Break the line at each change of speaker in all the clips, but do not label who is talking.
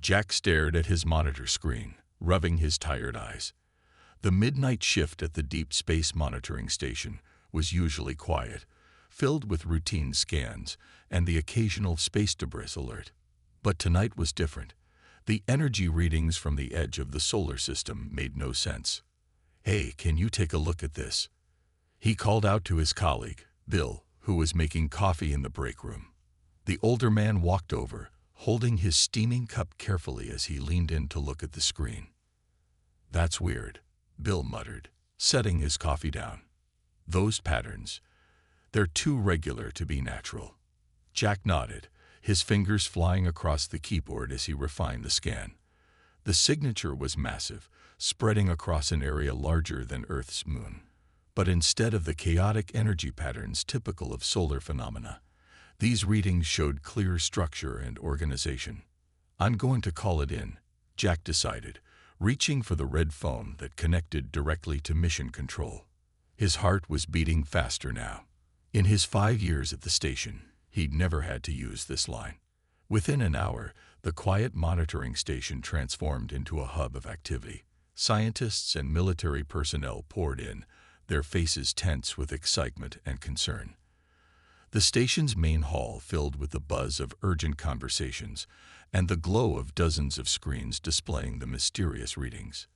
Jack stared at his monitor screen, rubbing his tired eyes. The midnight shift at the Deep Space Monitoring Station was usually quiet, filled with routine scans and the occasional space debris alert. But tonight was different. The energy readings from the edge of the solar system made no sense. "Hey, can you take a look at this?" He called out to his colleague, Bill, who was making coffee in the break room. The older man walked over, holding his steaming cup carefully as he leaned in to look at the screen. "That's weird," Bill muttered, setting his coffee down. "Those patterns, they're too regular to be natural." Jack nodded, his fingers flying across the keyboard as he refined the scan. The signature was massive, spreading across an area larger than Earth's moon. But instead of the chaotic energy patterns typical of solar phenomena, these readings showed clear structure and organization. "I'm going to call it in," Jack decided, reaching for the red phone that connected directly to mission control. His heart was beating faster now. In his 5 years at the station, he'd never had to use this line. Within an hour, the quiet monitoring station transformed into a hub of activity. Scientists and military personnel poured in, their faces tense with excitement and concern. The station's main hall filled with the buzz of urgent conversations and the glow of dozens of screens displaying the mysterious readings.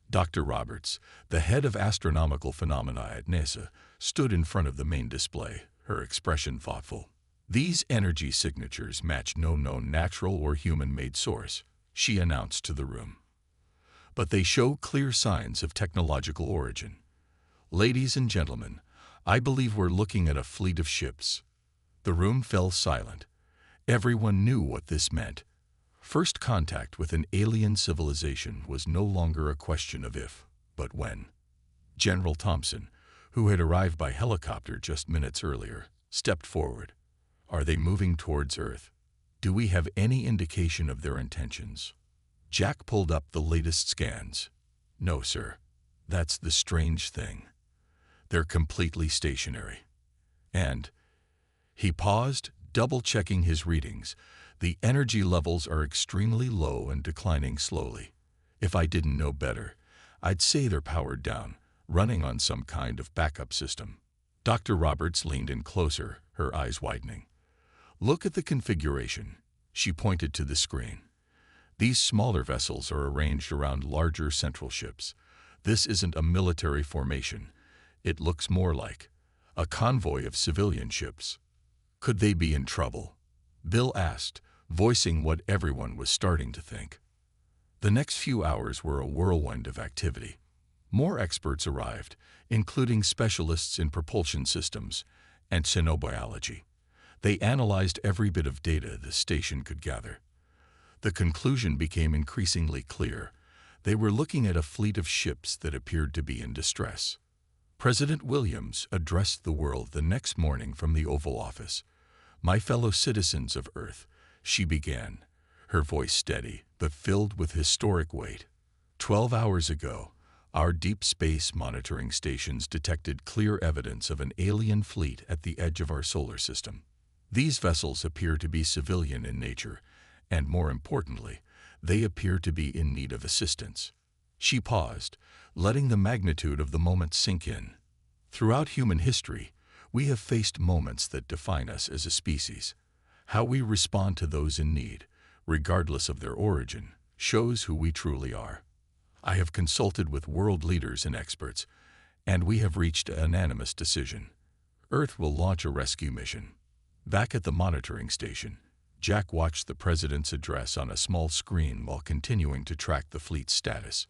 Dr. Roberts, the head of astronomical phenomena at NASA, stood in front of the main display, her expression thoughtful. "These energy signatures match no known natural or human-made source," she announced to the room. "But they show clear signs of technological origin. Ladies and gentlemen, I believe we're looking at a fleet of ships." The room fell silent. Everyone knew what this meant. First contact with an alien civilization was no longer a question of if, but when. General Thompson, who had arrived by helicopter just minutes earlier, stepped forward. "Are they moving towards Earth? Do we have any indication of their intentions?" Jack pulled up the latest scans. "No, sir. That's the strange thing. They're completely stationary. And..." He paused, double-checking his readings. "The energy levels are extremely low and declining slowly. If I didn't know better, I'd say they're powered down, running on some kind of backup system." Dr. Roberts leaned in closer, her eyes widening. "Look at the configuration." She pointed to the screen. "These smaller vessels are arranged around larger central ships. This isn't a military formation. It looks more like a convoy of civilian ships." "Could they be in trouble?" Bill asked, voicing what everyone was starting to think. The next few hours were a whirlwind of activity. More experts arrived, including specialists in propulsion systems and xenobiology. They analyzed every bit of data the station could gather. The conclusion became increasingly clear. They were looking at a fleet of ships that appeared to be in distress. President Williams addressed the world the next morning from the Oval Office. "My fellow citizens of Earth," she began, her voice steady but filled with historic weight. 12 hours ago, our deep space monitoring stations detected clear evidence of an alien fleet at the edge of our solar system. These vessels appear to be civilian in nature, and more importantly, they appear to be in need of assistance." She paused, letting the magnitude of the moment sink in. "Throughout human history, we have faced moments that define us as a species. How we respond to those in need, regardless of their origin, shows who we truly are. I have consulted with world leaders and experts, and we have reached a unanimous decision. Earth will launch a rescue mission." Back at the monitoring station, Jack watched the president's address on a small screen while continuing to track the fleet's status.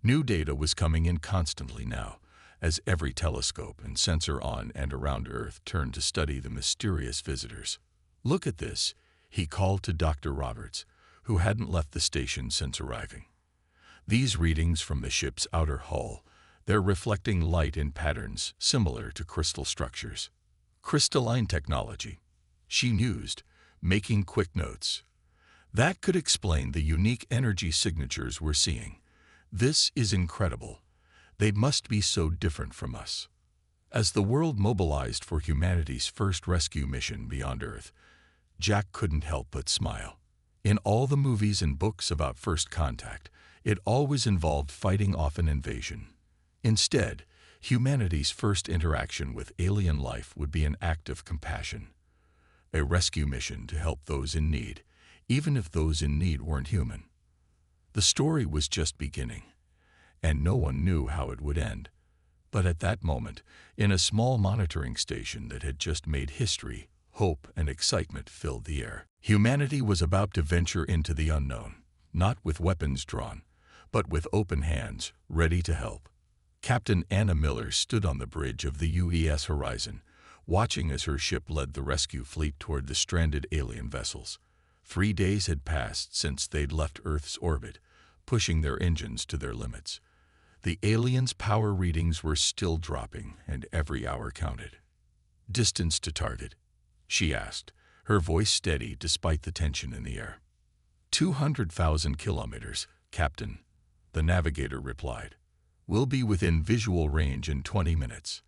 New data was coming in constantly now, as every telescope and sensor on and around Earth turned to study the mysterious visitors. "Look at this," he called to Dr. Roberts, who hadn't left the station since arriving. "These readings from the ship's outer hull, they're reflecting light in patterns similar to crystal structures. Crystalline technology," she mused, making quick notes. "That could explain the unique energy signatures we're seeing. This is incredible. They must be so different from us." As the world mobilized for humanity's first rescue mission beyond Earth, Jack couldn't help but smile. In all the movies and books about first contact, it always involved fighting off an invasion. Instead, humanity's first interaction with alien life would be an act of compassion, a rescue mission to help those in need, even if those in need weren't human. The story was just beginning, and no one knew how it would end. But at that moment, in a small monitoring station that had just made history, hope and excitement filled the air. Humanity was about to venture into the unknown, not with weapons drawn, but with open hands, ready to help. Captain Anna Miller stood on the bridge of the UES Horizon, watching as her ship led the rescue fleet toward the stranded alien vessels. 3 days had passed since they'd left Earth's orbit, pushing their engines to their limits. The aliens' power readings were still dropping, and every hour counted. "Distance to target?" she asked, her voice steady despite the tension in the air. 200,000 kilometers, Captain," the navigator replied. "We'll be within visual range in 20 minutes.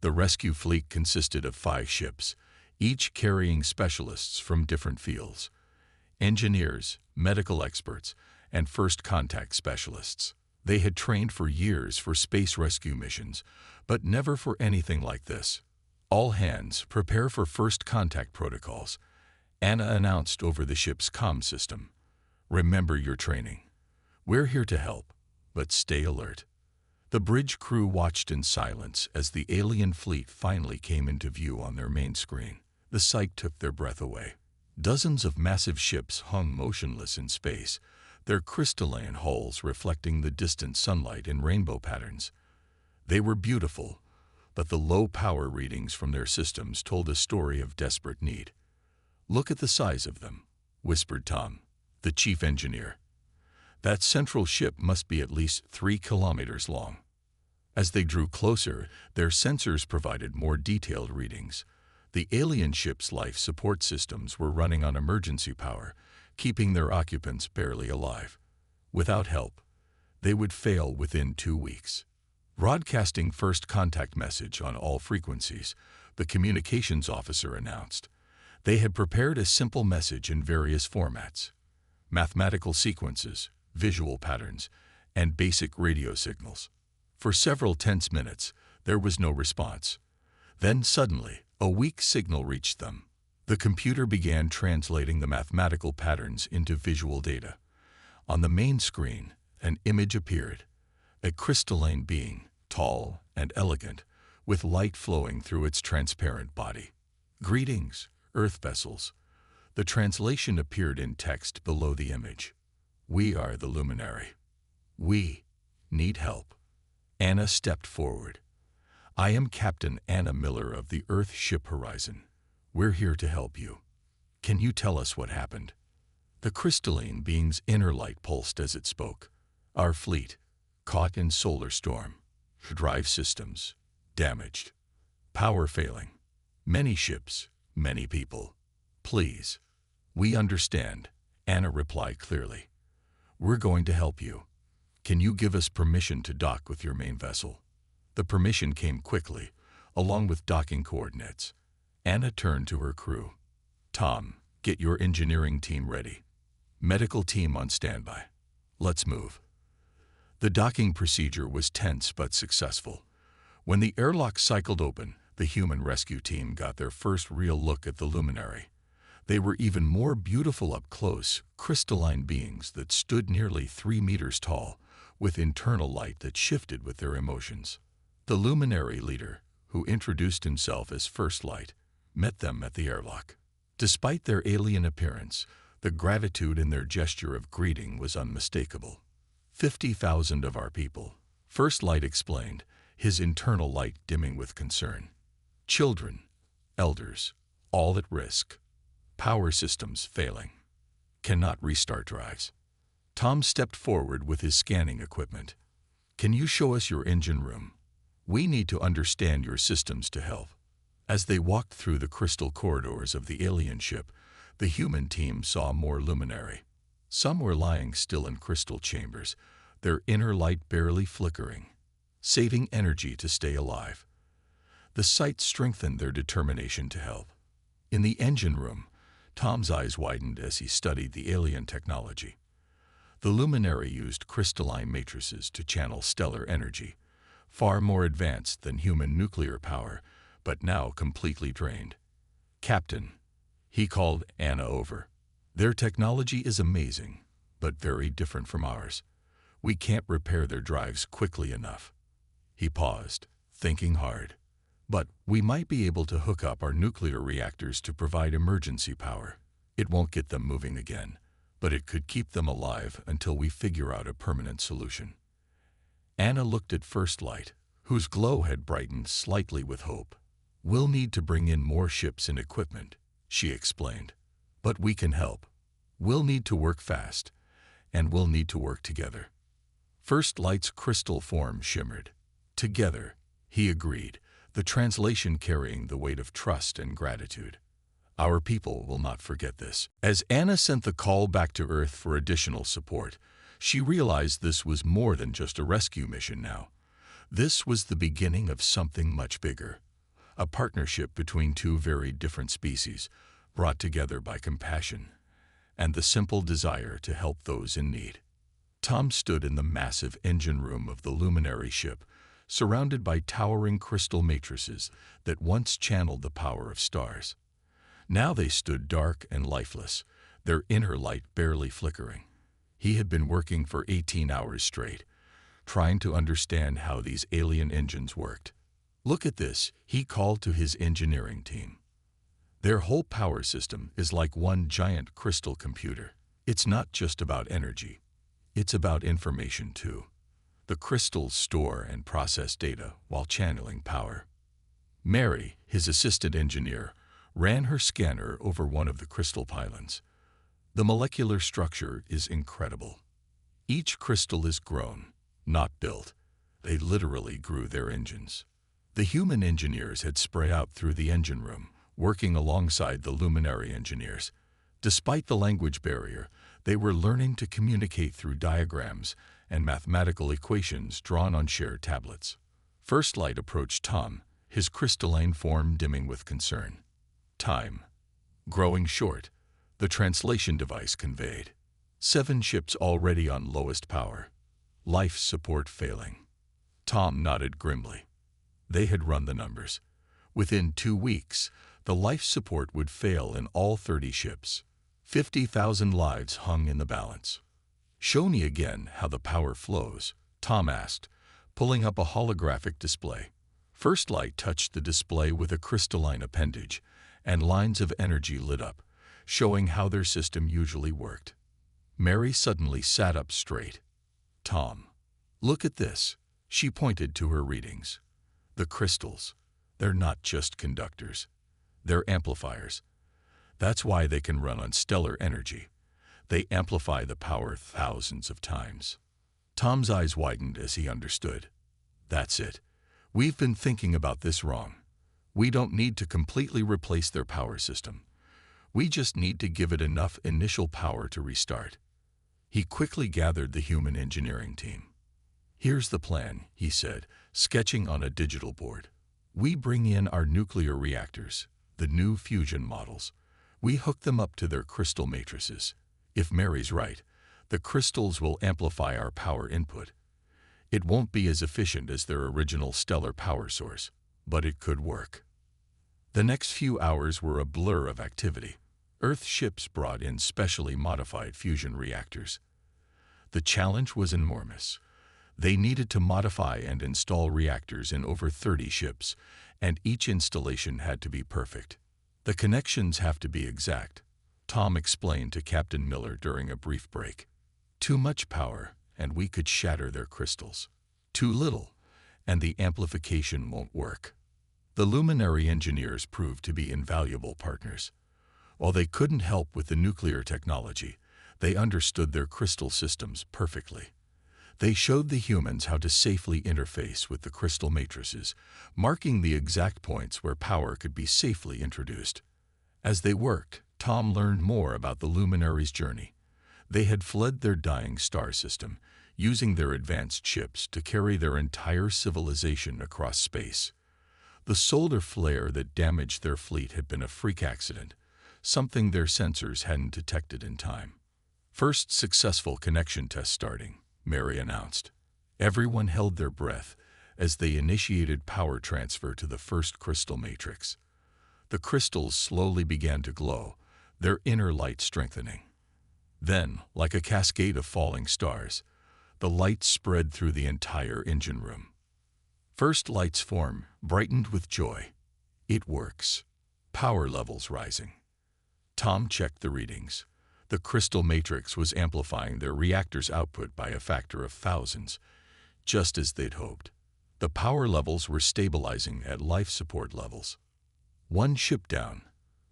The rescue fleet consisted of 5 ships, each carrying specialists from different fields: engineers, medical experts, and first contact specialists. They had trained for years for space rescue missions, but never for anything like this. "All hands, prepare for first contact protocols," Anna announced over the ship's comm system. "Remember your training. We're here to help, but stay alert." The bridge crew watched in silence as the alien fleet finally came into view on their main screen. The sight took their breath away. Dozens of massive ships hung motionless in space, their crystalline hulls reflecting the distant sunlight in rainbow patterns. They were beautiful, but the low power readings from their systems told a story of desperate need. "Look at the size of them," whispered Tom, the chief engineer. "That central ship must be at least 3 kilometers long." As they drew closer, their sensors provided more detailed readings. The alien ship's life support systems were running on emergency power, keeping their occupants barely alive. Without help, they would fail within 2 weeks. Broadcasting first contact message on all frequencies, the communications officer announced. They had prepared a simple message in various formats: mathematical sequences, visual patterns, and basic radio signals. For several tense minutes, there was no response. Then suddenly, a weak signal reached them. The computer began translating the mathematical patterns into visual data. On the main screen, an image appeared: a crystalline being, tall and elegant, with light flowing through its transparent body. "Greetings, Earth vessels." The translation appeared in text below the image. "We are the Luminary. We need help." Anna stepped forward. "I am Captain Anna Miller of the Earth Ship Horizon. We're here to help you. Can you tell us what happened?" The crystalline being's inner light pulsed as it spoke. "Our fleet, caught in solar storm. Drive systems damaged. Power failing. Many ships, many people. Please." "We understand," Anna replied clearly. "We're going to help you. Can you give us permission to dock with your main vessel?" The permission came quickly, along with docking coordinates. Anna turned to her crew. "Tom, get your engineering team ready. Medical team on standby. Let's move." The docking procedure was tense but successful. When the airlock cycled open, the human rescue team got their first real look at the Luminary. They were even more beautiful up close, crystalline beings that stood nearly 3 meters tall, with internal light that shifted with their emotions. The Luminary leader, who introduced himself as First Light, met them at the airlock. Despite their alien appearance, the gratitude in their gesture of greeting was unmistakable. 50,000 of our people," First Light explained, his internal light dimming with concern. "Children, elders, all at risk. Power systems failing. Cannot restart drives." Tom stepped forward with his scanning equipment. "Can you show us your engine room? We need to understand your systems to help." As they walked through the crystal corridors of the alien ship, the human team saw more Luminary. Some were lying still in crystal chambers, their inner light barely flickering, saving energy to stay alive. The sight strengthened their determination to help. In the engine room, Tom's eyes widened as he studied the alien technology. The luminary used crystalline matrices to channel stellar energy, far more advanced than human nuclear power, but now completely drained. "Captain," he called Anna over. "Their technology is amazing, but very different from ours. We can't repair their drives quickly enough." He paused, thinking hard. "But we might be able to hook up our nuclear reactors to provide emergency power. It won't get them moving again, but it could keep them alive until we figure out a permanent solution." Anna looked at First Light, whose glow had brightened slightly with hope. "We'll need to bring in more ships and equipment," she explained. "But we can help. We'll need to work fast, and we'll need to work together." First Light's crystal form shimmered. "Together," he agreed, the translation carrying the weight of trust and gratitude. "Our people will not forget this." As Anna sent the call back to Earth for additional support, she realized this was more than just a rescue mission now. This was the beginning of something much bigger. A partnership between two very different species, brought together by compassion and the simple desire to help those in need. Tom stood in the massive engine room of the luminary ship, surrounded by towering crystal matrices that once channeled the power of stars. Now they stood dark and lifeless, their inner light barely flickering. He had been working for 18 hours straight, trying to understand how these alien engines worked. "Look at this," he called to his engineering team. "Their whole power system is like one giant crystal computer. It's not just about energy. It's about information too. The crystals store and process data while channeling power." Mary, his assistant engineer, ran her scanner over one of the crystal pylons. "The molecular structure is incredible. Each crystal is grown, not built. They literally grew their engines." The human engineers had spread out through the engine room, working alongside the luminary engineers. Despite the language barrier, they were learning to communicate through diagrams and mathematical equations drawn on shared tablets. First Light approached Tom, his crystalline form dimming with concern. "Time growing short," the translation device conveyed. 7 ships already on lowest power. Life support failing." Tom nodded grimly. They had run the numbers. Within 2 weeks, the life support would fail in all 30 ships. 50,000 lives hung in the balance. "Show me again how the power flows," Tom asked, pulling up a holographic display. First Light touched the display with a crystalline appendage, and lines of energy lit up, showing how their system usually worked. Mary suddenly sat up straight. "Tom, look at this." She pointed to her readings. "The crystals, they're not just conductors. They're amplifiers. That's why they can run on stellar energy. They amplify the power thousands of times." Tom's eyes widened as he understood. "That's it. We've been thinking about this wrong. We don't need to completely replace their power system. We just need to give it enough initial power to restart." He quickly gathered the human engineering team. "Here's the plan," he said, sketching on a digital board. "We bring in our nuclear reactors, the new fusion models. We hook them up to their crystal matrices. If Mary's right, the crystals will amplify our power input. It won't be as efficient as their original stellar power source, but it could work." The next few hours were a blur of activity. Earth ships brought in specially modified fusion reactors. The challenge was enormous. They needed to modify and install reactors in over 30 ships, and each installation had to be perfect. "The connections have to be exact," Tom explained to Captain Miller during a brief break. "Too much power, and we could shatter their crystals. Too little, and the amplification won't work." The luminary engineers proved to be invaluable partners. While they couldn't help with the nuclear technology, they understood their crystal systems perfectly. They showed the humans how to safely interface with the crystal matrices, marking the exact points where power could be safely introduced. As they worked, Tom learned more about the luminaries' journey. They had fled their dying star system, using their advanced ships to carry their entire civilization across space. The solar flare that damaged their fleet had been a freak accident, something their sensors hadn't detected in time. First successful connection test starting, Mary announced. Everyone held their breath as they initiated power transfer to the first crystal matrix. The crystals slowly began to glow, their inner light strengthening. Then, like a cascade of falling stars, the light spread through the entire engine room. First lights form, brightened with joy. It works. Power levels rising. Tom checked the readings. The crystal matrix was amplifying their reactor's output by a factor of thousands, just as they'd hoped. The power levels were stabilizing at life support levels. One ship down,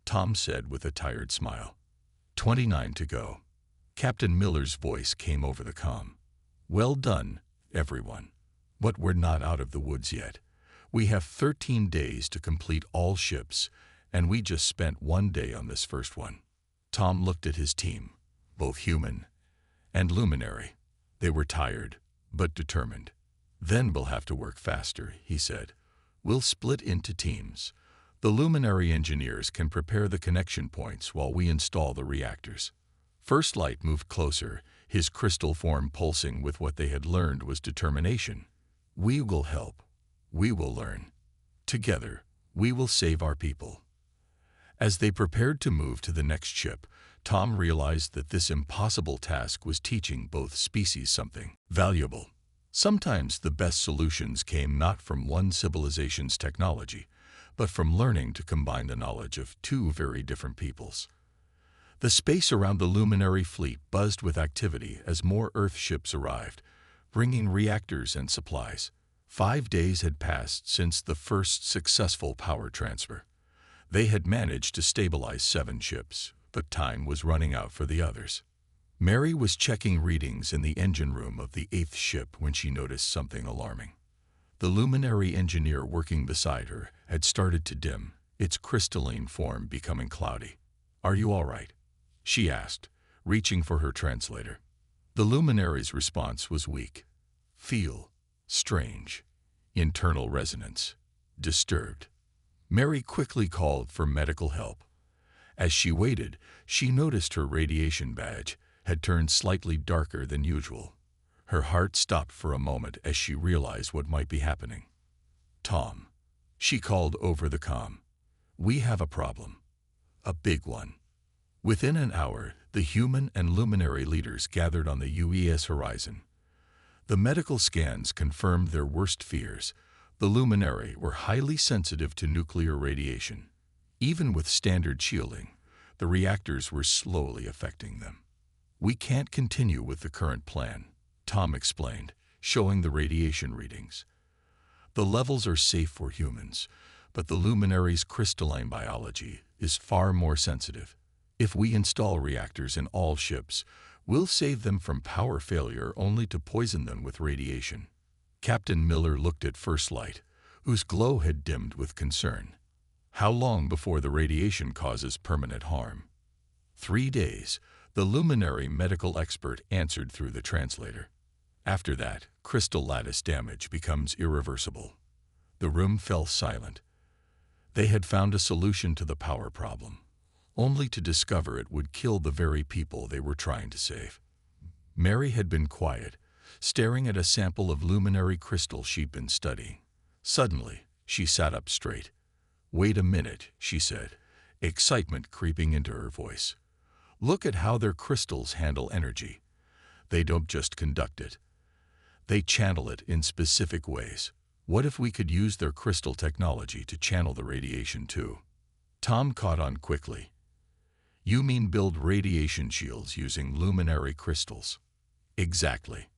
Tom said with a tired smile. 29 to go. Captain Miller's voice came over the comm. Well done, everyone. But we're not out of the woods yet. We have 13 days to complete all ships, and we just spent 1 day on this first one. Tom looked at his team, both human and luminary. They were tired, but determined. Then we'll have to work faster, he said. We'll split into teams. The luminary engineers can prepare the connection points while we install the reactors. First Light moved closer, his crystal form pulsing with what they had learned was determination. We will help. We will learn. Together, we will save our people. As they prepared to move to the next ship, Tom realized that this impossible task was teaching both species something valuable. Sometimes the best solutions came not from one civilization's technology, but from learning to combine the knowledge of two very different peoples. The space around the luminary fleet buzzed with activity as more Earth ships arrived, bringing reactors and supplies. 5 days had passed since the first successful power transfer. They had managed to stabilize 7 ships, but time was running out for the others. Mary was checking readings in the engine room of the 8th ship when she noticed something alarming. The luminary engineer working beside her had started to dim, its crystalline form becoming cloudy. "Are you all right?" she asked, reaching for her translator. The luminary's response was weak. Feel, strange, internal resonance, disturbed. Mary quickly called for medical help. As she waited, she noticed her radiation badge had turned slightly darker than usual. Her heart stopped for a moment as she realized what might be happening. "Tom," she called over the comm. "We have a problem. A big one." Within an hour, the human and luminary leaders gathered on the UES horizon. The medical scans confirmed their worst fears. The luminary were highly sensitive to nuclear radiation. Even with standard shielding, the reactors were slowly affecting them. "We can't continue with the current plan," Tom explained, showing the radiation readings. "The levels are safe for humans, but the luminary's crystalline biology is far more sensitive. If we install reactors in all ships, we'll save them from power failure only to poison them with radiation." Captain Miller looked at First Light, whose glow had dimmed with concern. "How long before the radiation causes permanent harm?" 3 days, the luminary medical expert answered through the translator. "After that, crystal lattice damage becomes irreversible." The room fell silent. They had found a solution to the power problem, only to discover it would kill the very people they were trying to save. Mary had been quiet, staring at a sample of luminary crystal she'd been studying. Suddenly, she sat up straight. "Wait a minute," she said, excitement creeping into her voice. "Look at how their crystals handle energy. They don't just conduct it. They channel it in specific ways. What if we could use their crystal technology to channel the radiation too?" Tom caught on quickly. "You mean build radiation shields using luminary crystals?" "Exactly."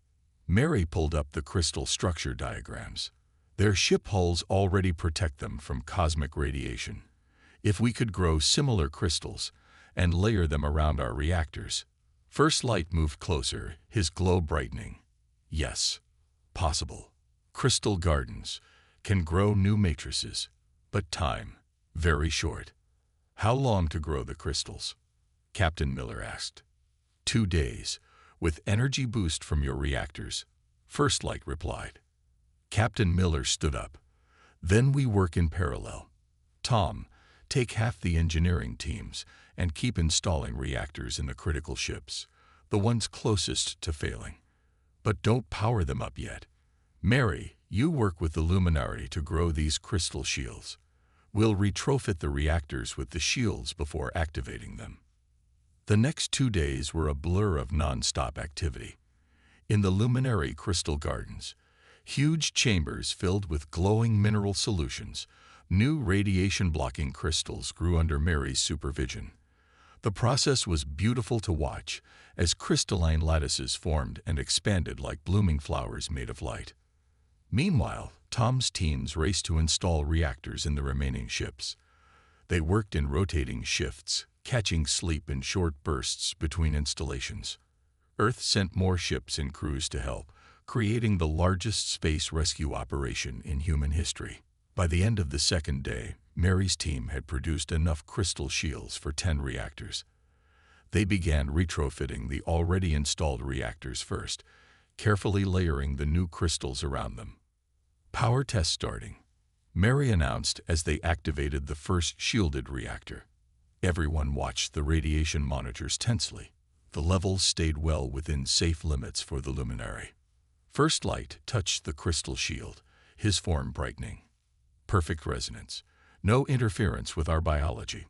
Mary pulled up the crystal structure diagrams. "Their ship hulls already protect them from cosmic radiation. If we could grow similar crystals and layer them around our reactors." First Light moved closer, his glow brightening. "Yes, possible. Crystal gardens can grow new matrices, but time, very short." "How long to grow the crystals?" Captain Miller asked. 2 days, with energy boost from your reactors," First Light replied. Captain Miller stood up. "Then we work in parallel. Tom, take half the engineering teams and keep installing reactors in the critical ships, the ones closest to failing. But don't power them up yet. Mary, you work with the Luminary to grow these crystal shields. We'll retrofit the reactors with the shields before activating them. The next 2 days were a blur of non-stop activity. In the Luminary Crystal Gardens, huge chambers filled with glowing mineral solutions, new radiation-blocking crystals grew under Mary's supervision. The process was beautiful to watch as crystalline lattices formed and expanded like blooming flowers made of light. Meanwhile, Tom's teams raced to install reactors in the remaining ships. They worked in rotating shifts, catching sleep in short bursts between installations. Earth sent more ships and crews to help, creating the largest space rescue operation in human history. By the end of the second day, Mary's team had produced enough crystal shields for 10 reactors. They began retrofitting the already installed reactors first, carefully layering the new crystals around them. Power test starting, Mary announced as they activated the first shielded reactor. Everyone watched the radiation monitors tensely. The levels stayed well within safe limits for the Luminary. First light touched the crystal shield, his form brightening. Perfect resonance. No interference with our biology.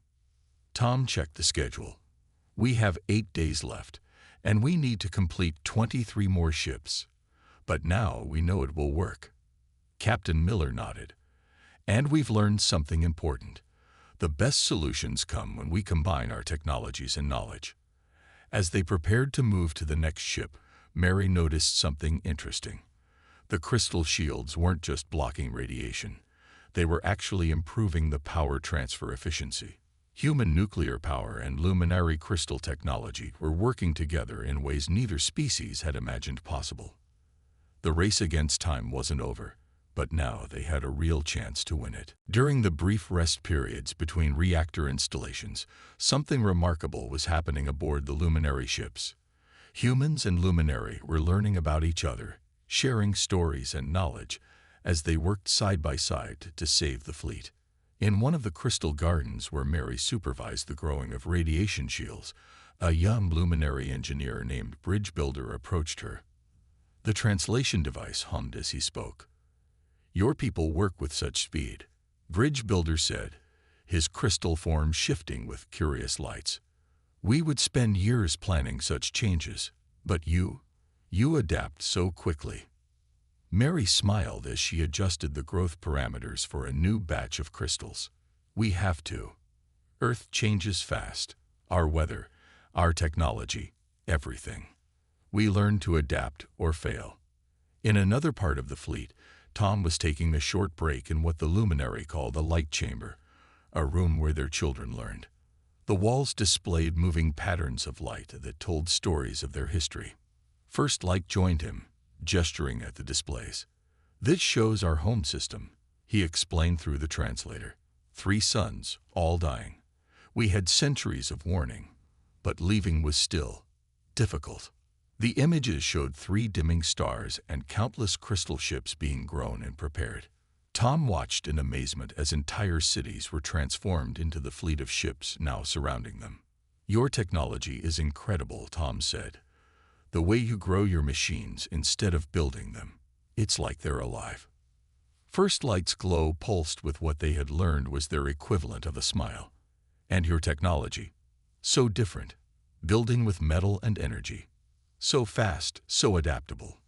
Tom checked the schedule. We have 8 days left, and we need to complete 23 more ships. But now we know it will work. Captain Miller nodded. And we've learned something important. The best solutions come when we combine our technologies and knowledge. As they prepared to move to the next ship, Mary noticed something interesting. The crystal shields weren't just blocking radiation. They were actually improving the power transfer efficiency. Human nuclear power and Luminary crystal technology were working together in ways neither species had imagined possible. The race against time wasn't over, but now they had a real chance to win it. During the brief rest periods between reactor installations, something remarkable was happening aboard the Luminary ships. Humans and Luminary were learning about each other, sharing stories and knowledge as they worked side by side to save the fleet. In one of the crystal gardens where Mary supervised the growing of radiation shields, a young Luminary engineer named Bridge Builder approached her. The translation device hummed as he spoke. "Your people work with such speed," Bridge Builder said, his crystal form shifting with curious lights. "We would spend years planning such changes, but you adapt so quickly." Mary smiled as she adjusted the growth parameters for a new batch of crystals. "We have to. Earth changes fast. Our weather, our technology, everything. We learn to adapt or fail." In another part of the fleet, Tom was taking a short break in what the Luminary called a light chamber, a room where their children learned. The walls displayed moving patterns of light that told stories of their history. First Light joined him, gesturing at the displays. "This shows our home system," he explained through the translator. 3 sons, all dying. We had centuries of warning, but leaving was still difficult. The images showed 3 dimming stars and countless crystal ships being grown and prepared. Tom watched in amazement as entire cities were transformed into the fleet of ships now surrounding them. "Your technology is incredible," Tom said. "The way you grow your machines instead of building them, it's like they're alive." First Light's glow pulsed with what they had learned was their equivalent of a smile. "And your technology? So different. Building with metal and energy. So fast, so adaptable.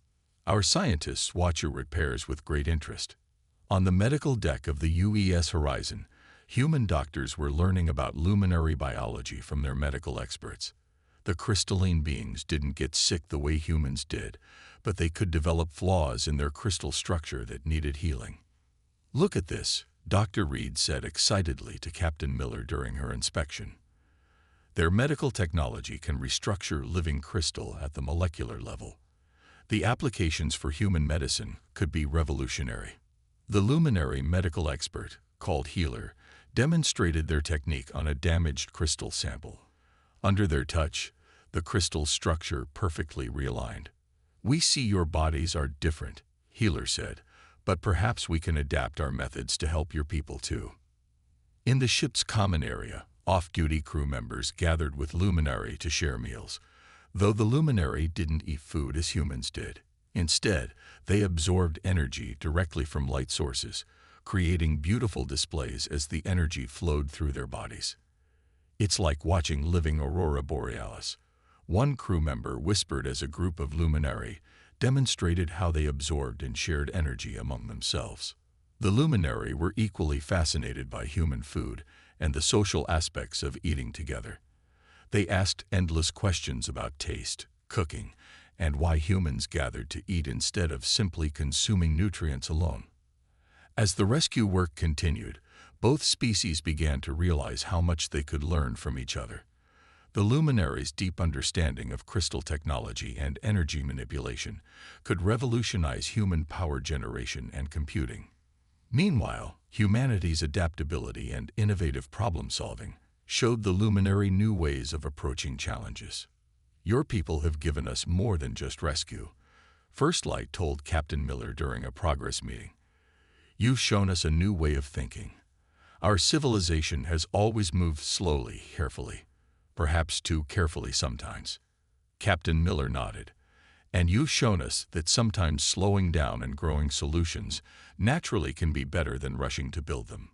Our scientists watch your repairs with great interest." On the medical deck of the UES Horizon, human doctors were learning about Luminary biology from their medical experts. The crystalline beings didn't get sick the way humans did, but they could develop flaws in their crystal structure that needed healing. "Look at this," Dr. Reed said excitedly to Captain Miller during her inspection. "Their medical technology can restructure living crystal at the molecular level. The applications for human medicine could be revolutionary." The Luminary medical expert, called Healer, demonstrated their technique on a damaged crystal sample. Under their touch, the crystal structure perfectly realigned. "We see your bodies are different," Healer said, "but perhaps we can adapt our methods to help your people too." In the ship's common area, Off-duty crew members gathered with Luminary to share meals, though the Luminary didn't eat food as humans did. Instead, they absorbed energy directly from light sources, creating beautiful displays as the energy flowed through their bodies. It's like watching living aurora borealis. One crew member whispered as a group of Luminary demonstrated how they absorbed and shared energy among themselves. The Luminary were equally fascinated by human food and the social aspects of eating together. They asked endless questions about taste, cooking, and why humans gathered to eat instead of simply consuming nutrients alone. As the rescue work continued, both species began to realize how much they could learn from each other. The Luminary's deep understanding of crystal technology and energy manipulation could revolutionize human power generation and computing. Meanwhile, humanity's adaptability and innovative problem-solving showed the Luminary new ways of approaching challenges. "Your people have given us more than just rescue," First Light told Captain Miller during a progress meeting. "You've shown us a new way of thinking. Our civilization has always moved slowly, carefully, perhaps too carefully sometimes." Captain Miller nodded. "And you've shown us that sometimes slowing down and growing solutions naturally can be better than rushing to build them."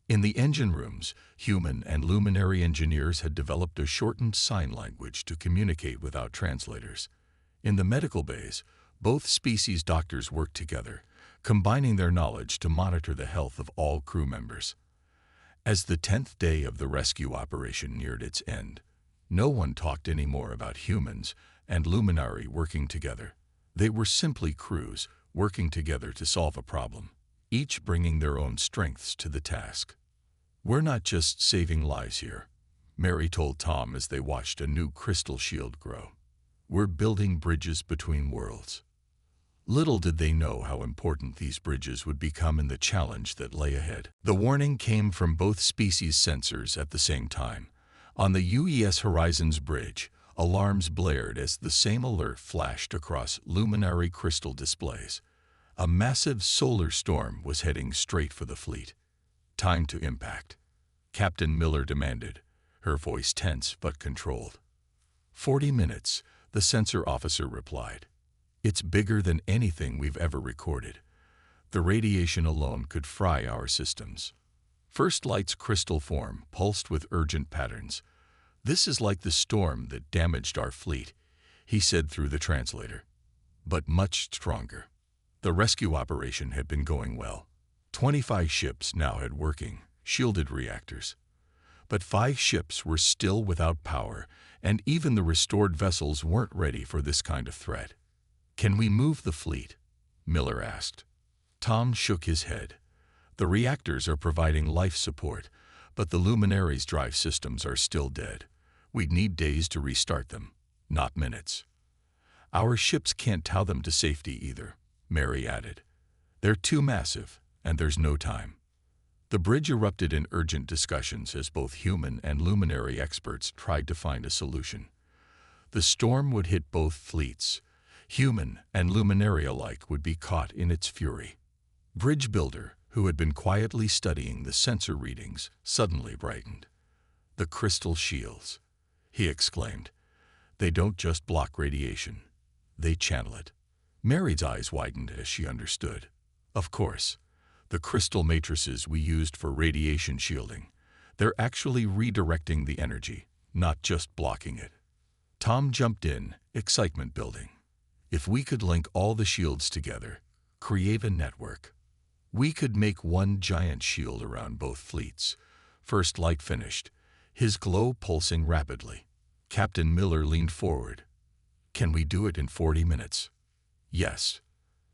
In the engine rooms, human and Luminary engineers had developed a shortened sign language to communicate without translators. In the medical bays, both species doctors worked together, combining their knowledge to monitor the health of all crew members. As the 10th day of the rescue operation neared its end, no one talked anymore about humans and Luminary working together. They were simply crews working together to solve a problem, each bringing their own strengths to the task. "We're not just saving lives here," Mary told Tom as they watched a new crystal shield grow. "We're building bridges between worlds." Little did they know how important these bridges would become in the challenge that lay ahead. The warning came from both species' sensors at the same time. On the UES Horizons bridge, alarms blared as the same alert flashed across Luminary crystal displays. A massive solar storm was heading straight for the fleet. "Time to impact," Captain Miller demanded, her voice tense but controlled. 40 minutes, the sensor officer replied. "It's bigger than anything we've ever recorded. The radiation alone could fry our systems." First Light's crystal form pulsed with urgent patterns. "This is like the storm that damaged our fleet," he said through the translator. "But much stronger." The rescue operation had been going well. 25 ships now had working, shielded reactors. But 5 ships were still without power, and even the restored vessels weren't ready for this kind of threat. "Can we move the fleet?" Miller asked. Tom shook his head. "The reactors are providing life support, but the Luminary's drive systems are still dead. We'd need days to restart them, not minutes." "Our ships can't tow them to safety either," Mary added. "They're too massive, and there's no time." The bridge erupted in urgent discussions as both human and Luminary experts tried to find a solution. The storm would hit both fleets. Human and Luminary alike would be caught in its fury. Bridge Builder, who had been quietly studying the sensor readings, suddenly brightened. "The crystal shields," he exclaimed. "They don't just block radiation. They channel it." Mary's eyes widened as she understood. "Of course, the crystal matrices we used for radiation shielding. They're actually redirecting the energy, not just blocking it." Tom jumped in, excitement building. "If we could link all the shields together, create a network, we could make one giant shield around both fleets." First Light finished, his glow pulsing rapidly. Captain Miller leaned forward. "Can we do it in 40 minutes?" "Yes,"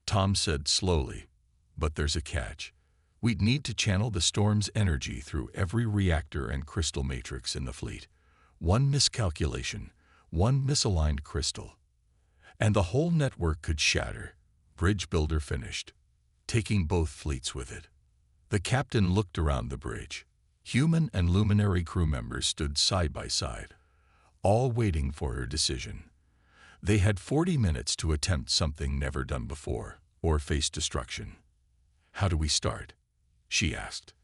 Tom said slowly, "but there's a catch. We'd need to channel the storm's energy through every reactor and crystal matrix in the fleet. One miscalculation, one misaligned crystal, and the whole network could shatter." Bridge Builder finished, taking both fleets with it. The captain looked around the bridge. Human and Luminary crew members stood side by side, all waiting for her decision. They had 40 minutes to attempt something never done before, or face destruction. "How do we start?" she asked.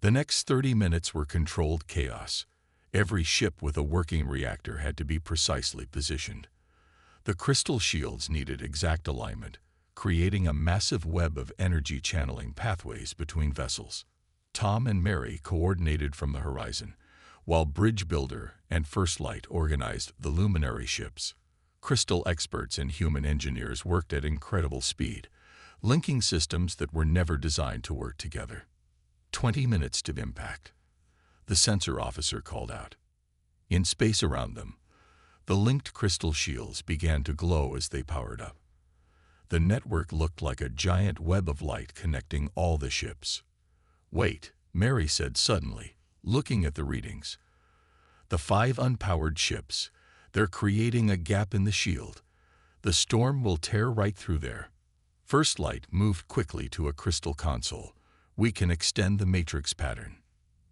The next 30 minutes were controlled chaos. Every ship with a working reactor had to be precisely positioned. The crystal shields needed exact alignment, creating a massive web of energy channeling pathways between vessels. Tom and Mary coordinated from the horizon, while Bridge Builder and First Light organized the luminary ships. Crystal experts and human engineers worked at incredible speed, linking systems that were never designed to work together. 20 minutes to impact. The sensor officer called out. In space around them, the linked crystal shields began to glow as they powered up. The network looked like a giant web of light connecting all the ships. "Wait," Mary said suddenly, looking at the readings. "The 5 unpowered ships, they're creating a gap in the shield. The storm will tear right through there." First Light moved quickly to a crystal console. "We can extend the matrix pattern."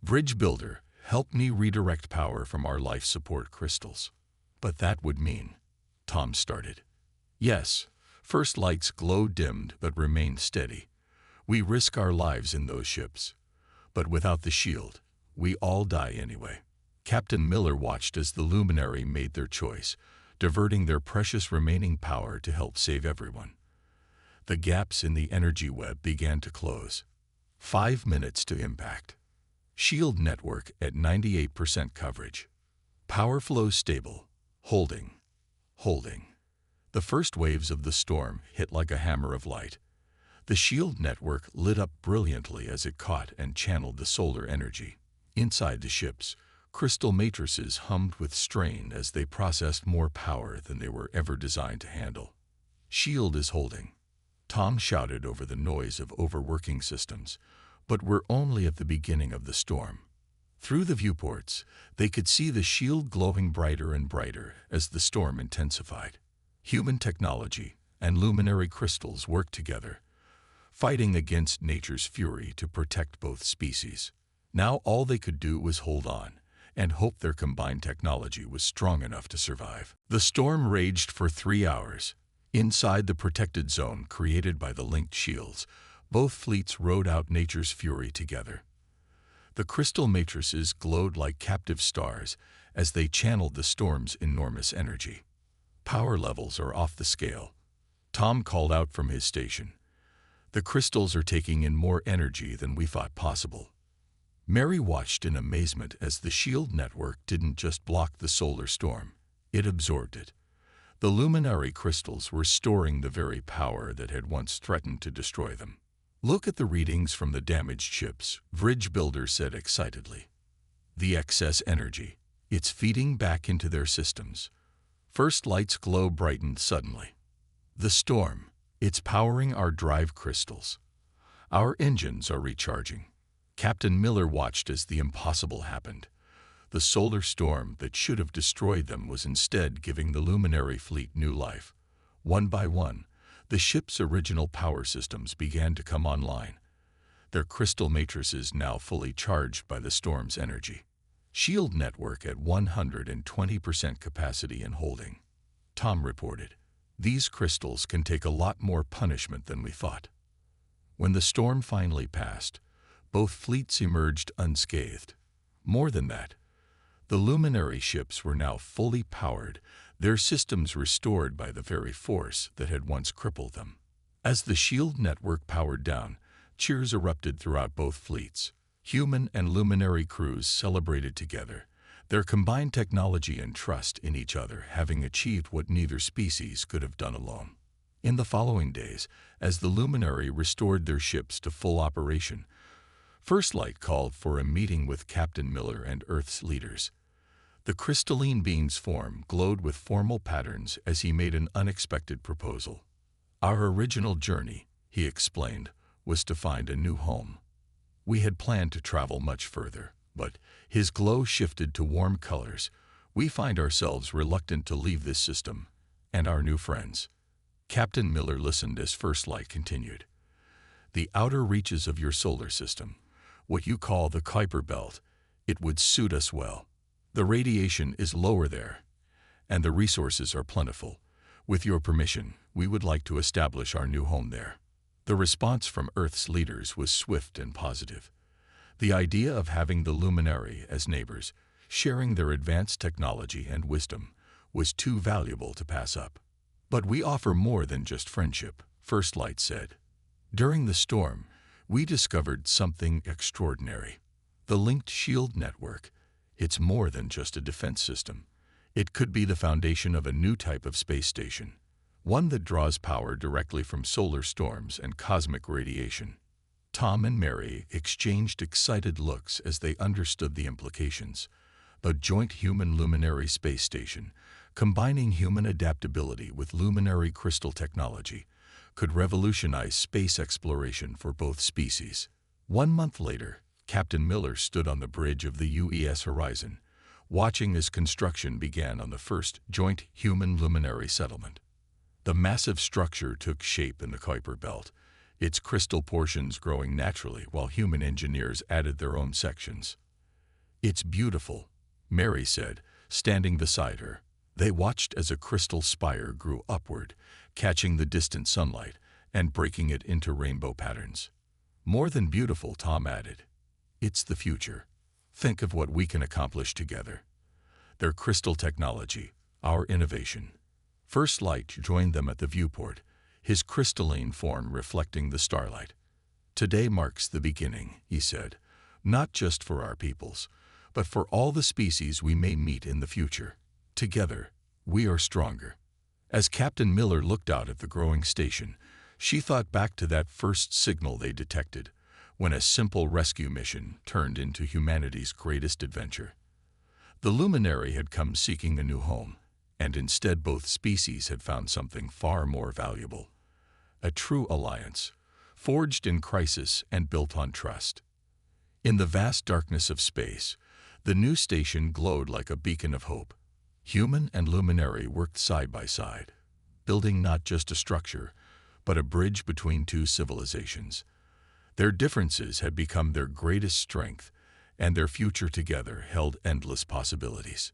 Bridge Builder, "Help me redirect power from our life support crystals." "But that would mean," Tom started. "Yes." First Light's glow dimmed but remained steady. "We risk our lives in those ships. But without the shield, we all die anyway." Captain Miller watched as the luminary made their choice, diverting their precious remaining power to help save everyone. The gaps in the energy web began to close. 5 minutes to impact. Shield network at 98% coverage. Power flow stable. Holding. The first waves of the storm hit like a hammer of light. The shield network lit up brilliantly as it caught and channeled the solar energy. Inside the ships, crystal matrices hummed with strain as they processed more power than they were ever designed to handle. "Shield is holding," Tom shouted over the noise of overworking systems, but we're only at the beginning of the storm. Through the viewports, they could see the shield glowing brighter and brighter as the storm intensified. Human technology and luminary crystals worked together, fighting against nature's fury to protect both species. Now all they could do was hold on and hope their combined technology was strong enough to survive. The storm raged for 3 hours. Inside the protected zone created by the linked shields, both fleets rode out nature's fury together. The crystal matrices glowed like captive stars as they channeled the storm's enormous energy. "Power levels are off the scale," Tom called out from his station. "The crystals are taking in more energy than we thought possible." Mary watched in amazement as the shield network didn't just block the solar storm, it absorbed it. The luminary crystals were storing the very power that had once threatened to destroy them. "Look at the readings from the damaged ships," Bridge Builder said excitedly. "The excess energy, it's feeding back into their systems." First Light's glow brightened suddenly. "The storm, it's powering our drive crystals. Our engines are recharging." Captain Miller watched as the impossible happened. The solar storm that should have destroyed them was instead giving the luminary fleet new life. One by one, the ship's original power systems began to come online, their crystal matrices now fully charged by the storm's energy. Shield network at 120% capacity and holding. Tom reported, "These crystals can take a lot more punishment than we thought." When the storm finally passed, both fleets emerged unscathed. More than that, the luminary ships were now fully powered, their systems restored by the very force that had once crippled them. As the shield network powered down, cheers erupted throughout both fleets. Human and luminary crews celebrated together, their combined technology and trust in each other having achieved what neither species could have done alone. In the following days, as the luminary restored their ships to full operation, First Light called for a meeting with Captain Miller and Earth's leaders. The crystalline beam's form glowed with formal patterns as he made an unexpected proposal. "Our original journey," he explained, "was to find a new home. We had planned to travel much further, but," his glow shifted to warm colors, "we find ourselves reluctant to leave this system and our new friends." Captain Miller listened as First Light continued. "The outer reaches of your solar system, what you call the Kuiper Belt, it would suit us well. The radiation is lower there, and the resources are plentiful. With your permission, we would like to establish our new home there." The response from Earth's leaders was swift and positive. The idea of having the luminary as neighbors, sharing their advanced technology and wisdom, was too valuable to pass up. "But we offer more than just friendship," First Light said. "During the storm, we discovered something extraordinary. The linked shield network. It's more than just a defense system. It could be the foundation of a new type of space station, one that draws power directly from solar storms and cosmic radiation." Tom and Mary exchanged excited looks as they understood the implications. A joint human luminary space station, combining human adaptability with luminary crystal technology, could revolutionize space exploration for both species. 1 month later, Captain Miller stood on the bridge of the UES Horizon, watching as construction began on the first joint human luminary settlement. The massive structure took shape in the Kuiper Belt, its crystal portions growing naturally while human engineers added their own sections. "It's beautiful," Mary said, standing beside her. They watched as a crystal spire grew upward, catching the distant sunlight and breaking it into rainbow patterns. "More than beautiful," Tom added. "It's the future. Think of what we can accomplish together. Their crystal technology, our innovation." First Light joined them at the viewport, his crystalline form reflecting the starlight. "Today marks the beginning," he said, "not just for our peoples, but for all the species we may meet in the future. Together, we are stronger." As Captain Miller looked out at the growing station, she thought back to that first signal they detected, when a simple rescue mission turned into humanity's greatest adventure. The luminary had come seeking a new home, and instead both species had found something far more valuable: a true alliance, forged in crisis and built on trust. In the vast darkness of space, the new station glowed like a beacon of hope. Human and luminary worked side by side, building not just a structure, but a bridge between two civilizations. Their differences had become their greatest strength, and their future together held endless possibilities.